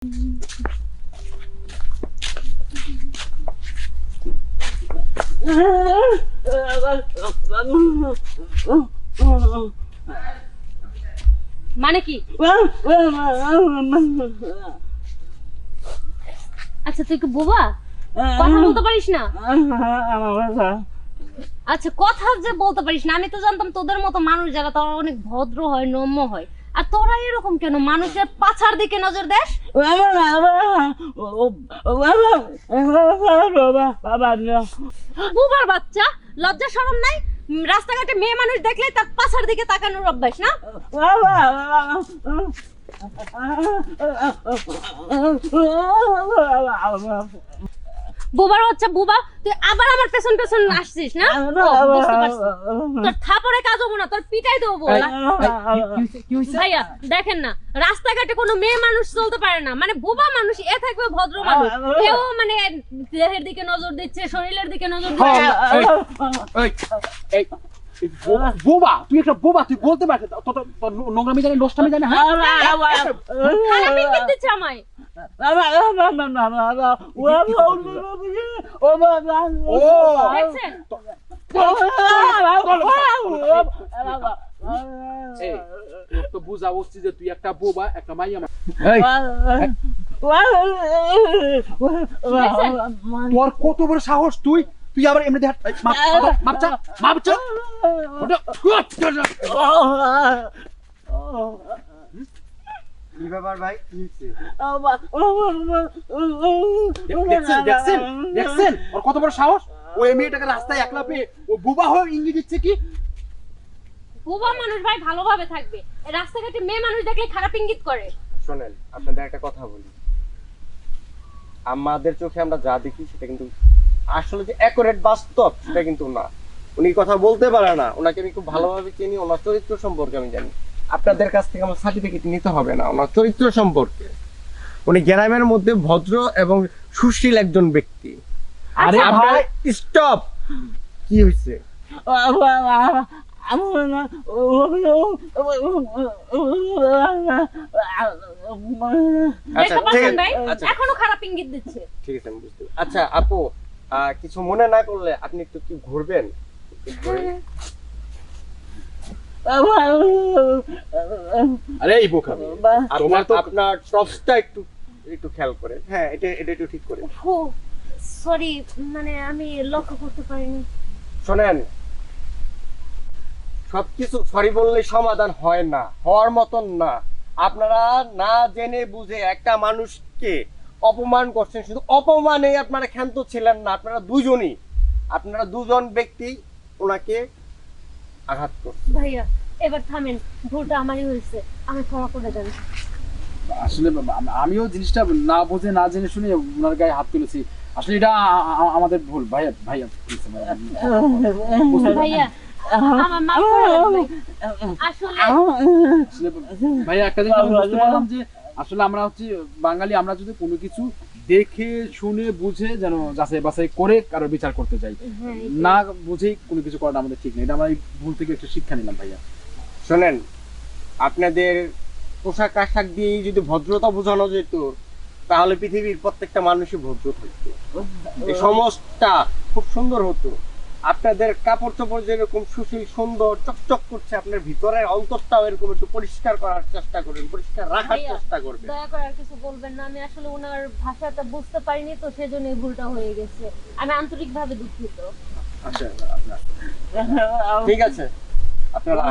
মানে কি? আচ্ছা তুই কি বোবা? কথা বলতে পারিস না? আচ্ছা কথা যে বলতে পারিস না, আমি তো জানতাম তোদের মতো মানুষ যারা তারা অনেক ভদ্র হয়, নম্র হয়, আর তোরা এরকম কেন? মানুষের পাছার দিকে নজর দেশ। বুবার বাচ্চা, লজ্জা শরম নাই? রাস্তাঘাটে মেয়ে মানুষ দেখলে তার পাছার দিকে তাকানোর অভ্যাস না? বুবার বাচ্চা বুবা, তুই আবার আমার পেছন পেছন আসছিস না? বুঝতে পারছি, তোর থাপড়ে কাজ হবো না, তোর পিটাই দেবো। ভাইয়া দেখেন না, রাস্তাঘাটে কোনো মেয়ে মানুষ চলতে পারে না, মানে বুবা মানুষ এ থাকবে ভদ্র মানুষ, কেউ মানে দেহের দিকে নজর দিচ্ছে, শরীরের দিকে নজর দিচ্ছে। বোবা, তুই একটা বোবা, তুই বলতে পারছিস তোর নোংরামি জানে, নষ্টামি জানে। খারাপ ইঙ্গিত দিচ্ছে আমায়। দেখছেন? তো বুঝা উচিত যে তুই একটা বোবা, একটা মাইয়া। তোর কত বড় সাহস, তুই তুই আবার এমনি কি ব্যাপার ভাই? কি হচ্ছে? দেখছেন ওর কত বড় সাহস? ওই মেয়েটাকে রাস্তায় একলা পেয়ে ও বুবা হয়ে ইঙ্গিত দিচ্ছে কি? বুবা মানুষ ভাই ভালোভাবে থাকবে, রাস্তাঘাটে মেয়ে মানুষ দেখলে খারাপ ইঙ্গিত করে। শোনেন, আপনাদের একটা কথা বলি, আমাদের চোখে আমরা যা দেখি সেটা কিন্তু আসলে যে অ্যাকুরেট বাস্তব সেটা কিন্তু না। উনি কথা বলতে পারে না, ওনাকে আমি খুব ভালোভাবে চিনি, ওনার চরিত্র সম্পর্কে আমি জানি। আপনাদের কাছ থেকে আমার সার্টিফিকেট নিতে হবে না ওনার চরিত্র সম্পর্কে। উনি গ্রামের মধ্যে ভদ্র এবং সুশীল একজন ব্যক্তি। আরে ভাই স্টপ, কি হয়েছে? এখনো খারাপ ইঙ্গিত দিচ্ছে। ঠিক আছে, আমি বুঝতে পারছি। আচ্ছা আপু, কিছু মনে না করলে আপনি একটু কি ঘুরবেন? আরে এই বোকা, আপনার টপসটা একটু একটু খেয়াল করে। হ্যাঁ, এটা এটা একটু ঠিক করে। সরি, মানে আমি লক্ষ্য করতে পারিনি। শোনেন, সবকিছু সরি বললে সমাধান হয় না, হওয়ার মতন না। আপনারা না জেনে বুঝে একটা মানুষকে অপমান করছেন, শুধু অপমানেই আপনারা ক্ষান্ত ছিলেন না, আপনারা দুজন ব্যক্তি ওনাকে আঘাত করছেন। ভাইয়া এবার থামেন, ভুলটা আমারই হয়েছে, আমি ক্ষমা করে দেন। আসলে আমিও জিনিসটা না বুঝে না জেনে শুনে ওনার গায়ে হাত তুলেছি। আসলে এটা আমাদের ভুল। ভাইয়া ভাইয়া ভাইয়া আমার মাফ করে দেন ভাই। আসলে ভাইয়া একটা জিনিস আমি বুঝতে পারলাম যে আসলে আমরা হচ্ছে বাঙালি, আমরা যদি কোনো কিছু দেখে শুনে বুঝে যেন যাচাই বাছাই করে কারো বিচার করতে যাই, না বুঝেই কোনো কিছু করাটা আমাদের ঠিক নেই। এটা আমরা এই ভুল থেকে একটা শিক্ষা নিলাম। ভাইয়া শোনেন, আপনাদের পোশাক আশাক দিয়ে যদি ভদ্রতা বোঝানো যেত তাহলে পৃথিবীর প্রত্যেকটা মানুষই ভদ্র থাকতো, এই সমাজটা খুব সুন্দর হতো। আপনাদের কাপড় চোপড় যেরকম সুশীল সুন্দর চকচক করছে, আপনার ভিতরের অন্তরটাও এরকম একটু পরিষ্কার করার চেষ্টা করবেন, পরিষ্কার রাখার চেষ্টা করবেন। দয়া করে আর কিছু বলবেন না, আমি আসলে ওনার ভাষাটা বুঝতে পারিনি, তো সেজন্য এই ভুলটা হয়ে গেছে। আমি আন্তরিকভাবে দুঃখিত। আচ্ছা ঠিক আছে, আপনারা